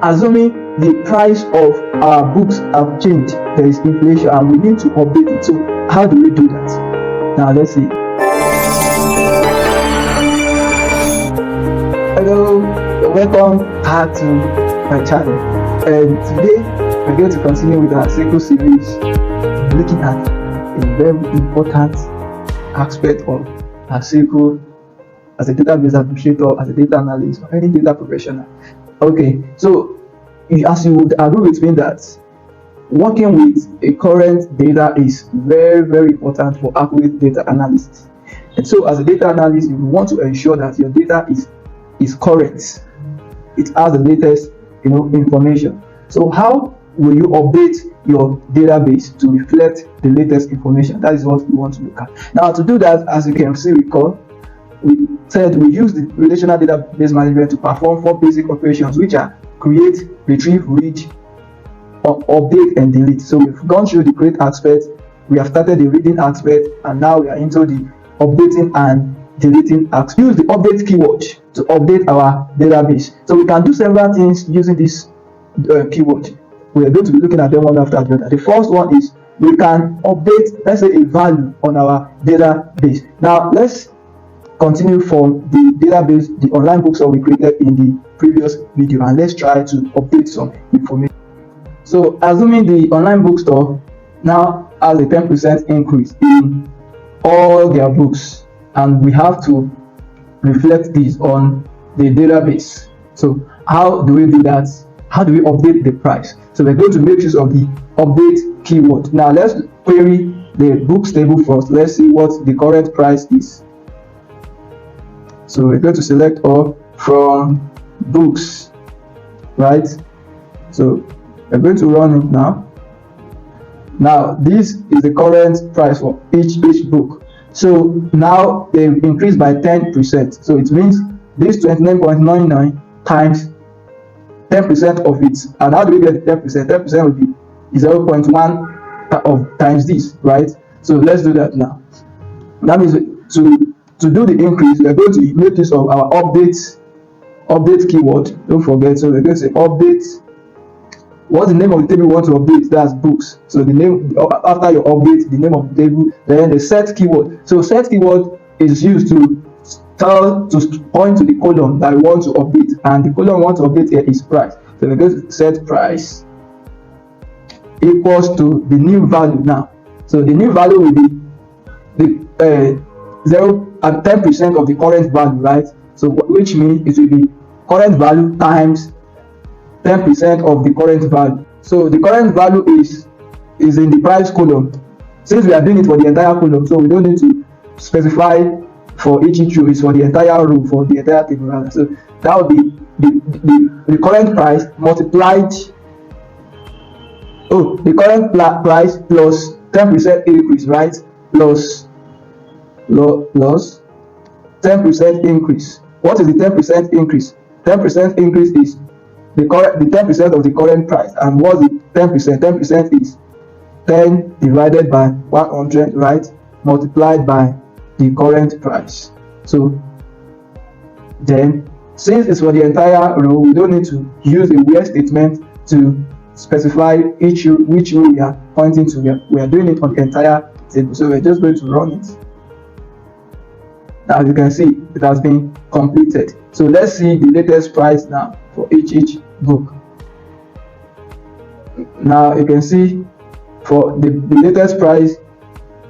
assuming the price of our books have changed, there is inflation and we need to update it. So how do we do that? Now let's see. Hello, welcome back to my channel, and today we're going to continue with our SQL series, looking at a very important aspect of our SQL as a database administrator, as a data analyst, or any data professional. Okay, so as you would agree with me that working with a current data is very important for accurate data analysis. And so as a data analyst, you want to ensure that your data is current. It has the latest information. So how will you update your database to reflect the latest information? That is what we want to look at. Now, to do that, as you can see, we said we use the relational database management to perform 4 basic operations, which are create, retrieve, read, update, and delete. So we've gone through the create aspect, we have started the reading aspect, and now we are into the updating and deleting aspect. Use the update keyword to update our database. So we can do several things using this keyword. We are going to be looking at them one after the other. The first one is we can update, let's say, a value on our database. Now let's continue from the database, the online bookstore we created in the previous video, and let's try to update some information. So assuming the online bookstore now has a 10% increase in all their books, and we have to reflect this on the database. So how do we do that? How do we update the price? So we're going to make use of the update keyword. Now let's query the books table first. Let's see what the current price is. So we're going to select all from books, right? So we're going to run it now. Now this is the current price for each book. So now they've increased by 10%. So it means this 29.99 times 10% of it. And how do we get 10%? 10% will be 0.1 of times this, right? So let's do that now. That means to do the increase, we are going to make use of our update keyword. Don't forget. So we're going to say update. What's the name of the table we want to update? That's books. So the name after your update, the name of the table, then the set keyword. So set keyword is used to point to the column that we want to update, and the column we want to update here is price. So we're going to set price equals to the new value now. So the new value will be the 10% of the current value, right? So which means it will be current value times 10% of the current value. So the current value is in the price column. Since we are doing it for the entire column, so we don't need to specify for each row. It's for the entire row, for the entire table rather. So that would be the current price multiplied. The current price plus 10% increase, right? Plus 10% increase. What is the 10% increase? 10% increase is the 10% of the current price. And what's the 10%? 10% is 10 divided by 100, right? Multiplied by the current price. So then, since it's for the entire row, we don't need to use a where statement to specify which row we are pointing to. We are doing it on the entire table. So we're just going to run it. As you can see, it has been completed. So let's see the latest price now for each book. Now you can see for the latest price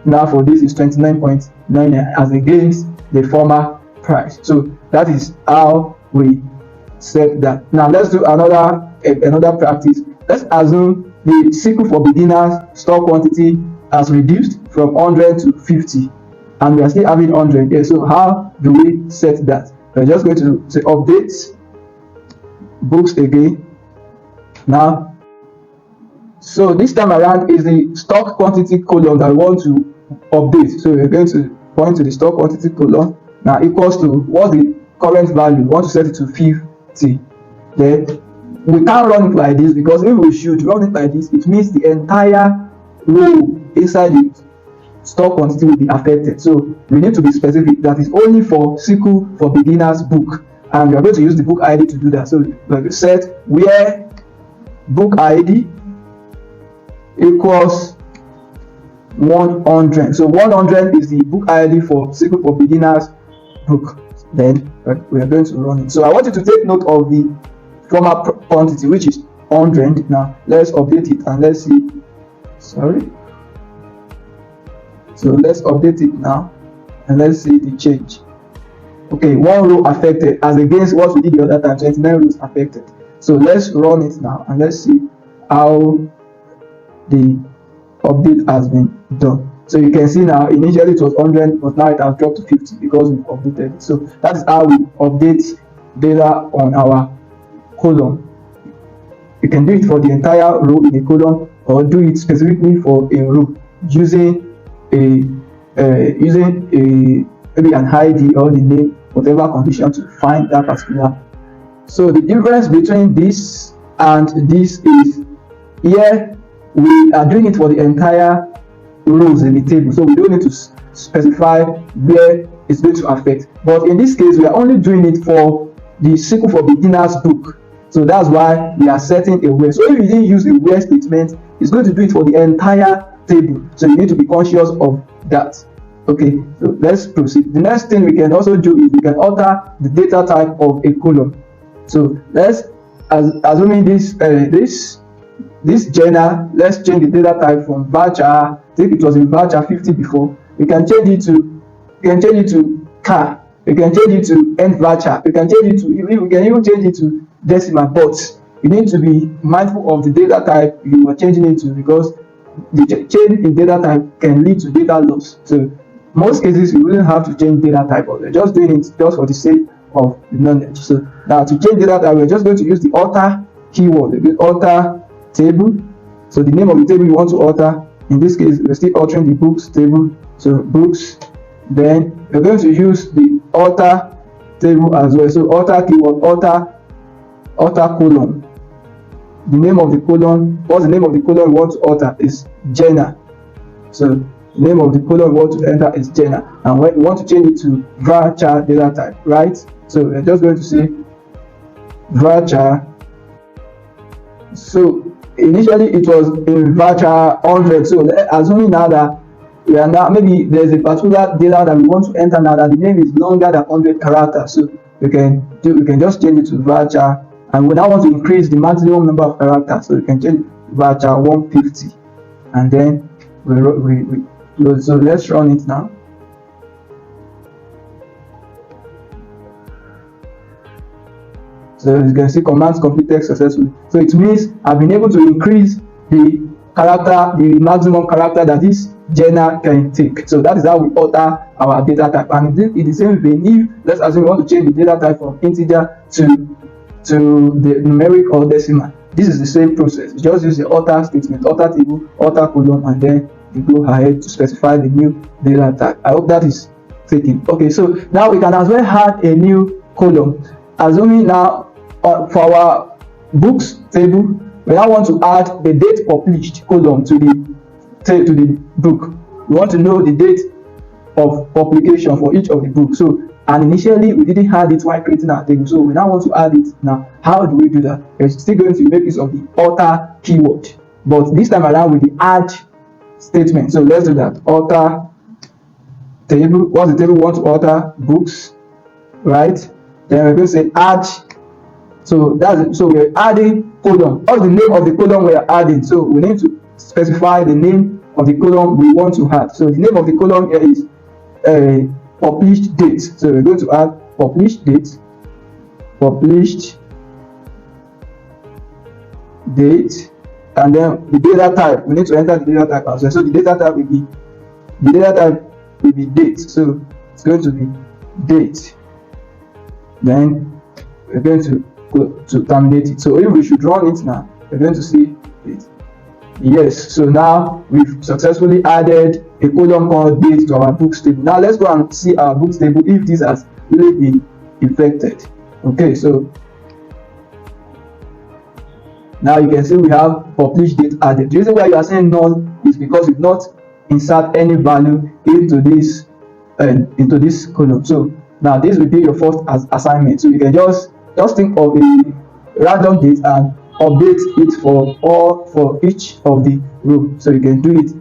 now for this is 29.99 as against the former price. So that is how we set that. Now let's do another practice. Let's assume the SQL for beginners stock quantity has reduced from 100 to 50. And we are still having 100 here. So how do we set that? We're just going to say update books again. Now, so this time around is the stock quantity column that we want to update. So we're going to point to the stock quantity column now equals to what's the current value. We want to set it to 50. Then we can't run it like this, because if we should run it like this, it means the entire row inside it stock quantity will be affected. So we need to be specific that is only for SQL for beginners book, and we are going to use the book ID to do that. So like set where book ID equals 100. So 100 is the book ID for SQL for Beginners book. Then we are going to run it. So I want you to take note of the former quantity, which is 100. Now let's update it and let's see. Sorry. So let's update it now and let's see the change. Okay, one row affected as against what we did the other time, 29 rows affected. So let's run it now and let's see how the update has been done. So you can see now initially it was 100, but now it has dropped to 50 because we've updated it. So that is how we update data on our column. You can do it for the entire row in a column, or do it specifically for a row using maybe an ID or the name, whatever condition to find that particular. So the difference between this and this is here we are doing it for the entire rows in the table, so we don't need to specify where it's going to affect. But in this case, we are only doing it for the SQL for Beginners book. So that's why we are setting a where. So if you didn't use a where statement, it's going to do it for the entire table. So you need to be conscious of that. Okay, so let's proceed. The next thing we can also do is we can alter the data type of a column. So let's assuming this journal, let's change the data type from varchar. I think it was in varchar 50 before. We can change it to car. We can change it to end varchar. We can change it to we can even change it to decimal. But you need to be mindful of the data type you are changing it to, because the change in data type can lead to data loss. So most cases you wouldn't have to change data type, but we're just doing it just for the sake of the knowledge. So now to change data type, we're just going to use the alter keyword, the alter table. So the name of the table you want to alter, in this case we're still altering the books table, so books. Then we're going to use the alter table as well. So alter keyword, alter column. The name of the column, what's the name of the column we want to alter is journal. So the name of the column we want to enter is journal, and we want to change it to varchar data type, right? So we're just going to say varchar. So initially it was in varchar 100. So assuming now that we are now, maybe there's a particular data that we want to enter now that the name is longer than 100 characters. So we can just change it to varchar, and we now want to increase the maximum number of characters. So we can change varchar 150, and then so let's run it now. So you can see commands completed successfully. So it means I've been able to increase the maximum character that this journal can take. So that is how we alter our data type. And in the same vein, if let's assume we want to change the data type from integer to the numeric or decimal, this is the same process. You just use the alter statement, alter table, alter column, and then you go ahead to specify the new data type. I hope that is taken. Okay, so now we can as well add a new column. Assuming now for our books table, we now want to add the date published column to the book. We want to know the date of publication for each of the books. So, and initially we didn't add it while creating our table, so we now want to add it now. How do we do that? We're still going to make use of the alter keyword, but this time around with the add statement. So let's do that. Alter table. What's the table we want to alter? Books, right? Then we're going to say add. So we're adding column. What's the name of the column we are adding? So we need to specify the name of the column we want to add. So the name of the column here is published date. So we're going to add published date, and then the data type. We need to enter the data type as well. So the data type will be date. So it's going to be date. Then we're going to terminate it. So if we should run it now, we're going to see it. Yes, so now we've successfully added a column called date to our books table. Now let's go and see our books table if this has really been affected. Okay, so now you can see we have published date added. The reason why you are saying none is because we've not insert any value into this column. So Now this will be your first assignment. So you can just think of a random date and update it for each of the row. So you can do it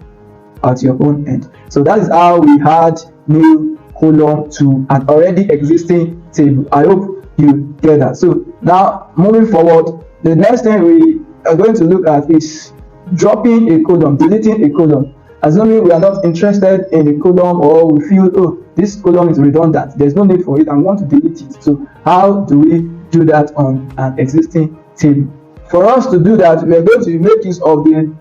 at your own end. So that is how we add new column to an already existing table. I hope you get that. So now moving forward, the next thing we are going to look at is dropping a column, deleting a column. Assuming we are not interested in a column, or we feel, oh, this column is redundant, there's no need for it, I want to delete it. So how do we do that on an existing table? For us to do that, we are going to make use of the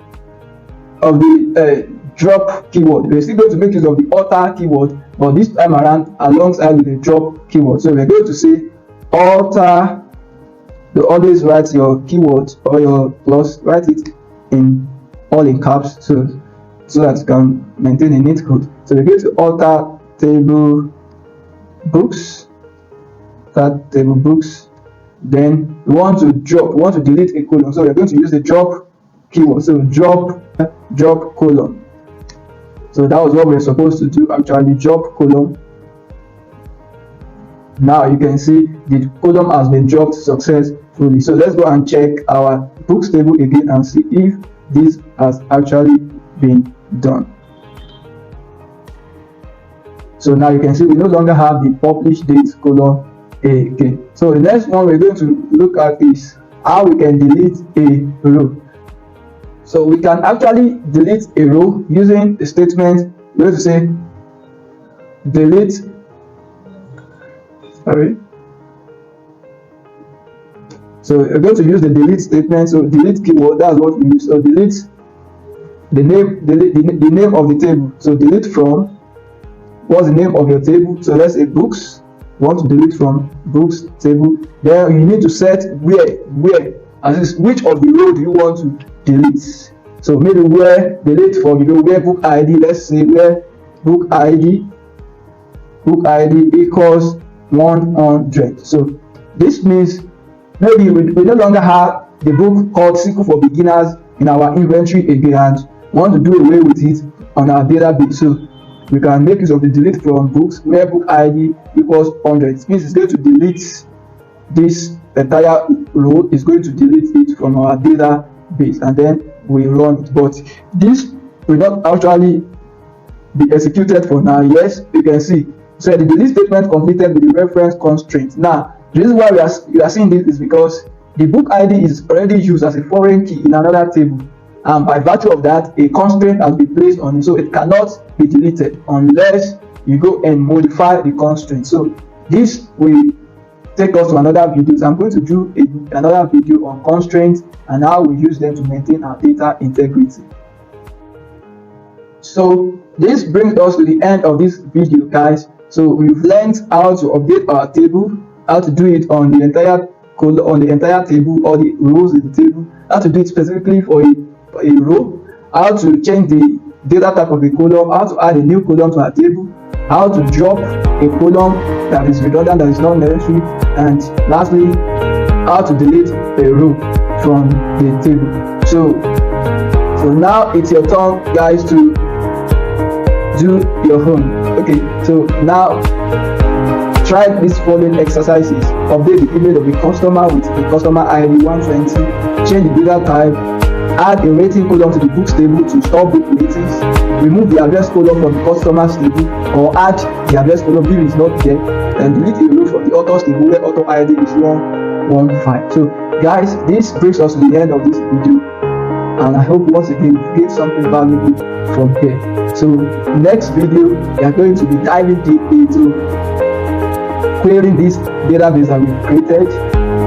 drop keyword. We're still going to make use of the alter keyword, but this time around alongside with the drop keyword. So we're going to say alter. You always write your keyword or your plus, write it all in caps, so that you can maintain a neat code. So we're going to alter table books, then we want to delete a column. So we're going to use the drop keyword. So drop column. So that was what we're supposed to do, actually, drop column. Now you can see the column has been dropped successfully. So let's go and check our books table again and see if this has actually been done. So now you can see we no longer have the published date column again. So the next one we're going to look at is how we can delete a row. So we can actually delete a row using the statement. We're going to say delete. So we're going to use the delete statement. So delete keyword, that's what we use. So delete the name of the table. So delete from, what's the name of your table? So let's say books. We want to delete from books table. Then you need to set where, as in which of the row do you want to delete. So maybe where delete from, where book ID. Let's say where book ID equals 100. So this means maybe we no longer have the book called SQL for Beginners in our inventory again, and want to do away with it on our database. So we can make use of the delete from books where book ID equals 100. It means it's going to delete this entire row, is going to delete it from our database, and then we run it. But this will not actually be executed for now. Yes, you can see. So the delete statement completed with the reference constraint. Now, the reason why we are seeing this is because the book ID is already used as a foreign key in another table, and by virtue of that, a constraint has been placed on it, so it cannot be deleted unless you go and modify the constraint. So this will take us to another video. So I'm going to do another video on constraints and how we use them to maintain our data integrity. So this brings us to the end of this video, guys. So we've learned how to update our table, how to do it on the entire table or the rows in the table, how to do it specifically for a row, how to change the data type of the column, how to add a new column to our table, how to drop a column that is redundant, that is not necessary, and lastly, how to delete a row from the table. So now it's your turn, guys, to do your own. Okay, so now try these following exercises. Update the image of the customer with the customer ID 120, change the data type, add a rating column to the books table to store book ratings, remove the address column from the customer's table, or add the address column if it's not there, and delete a row from the author's table where author ID is 115. So guys, this brings us to the end of this video, and I hope once again you get something valuable from here. So next video we are going to be diving deep into querying this database that we created,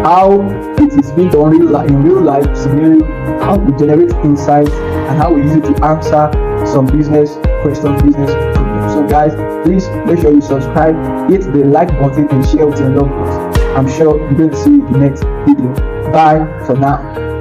how it is being done in real life scenario, how we generate insights, and how we use it to answer some business questions, business problems. So guys, please make sure you subscribe, hit the like button, and share with your loved ones. I'm sure you're going to see you in the next video. Bye for now.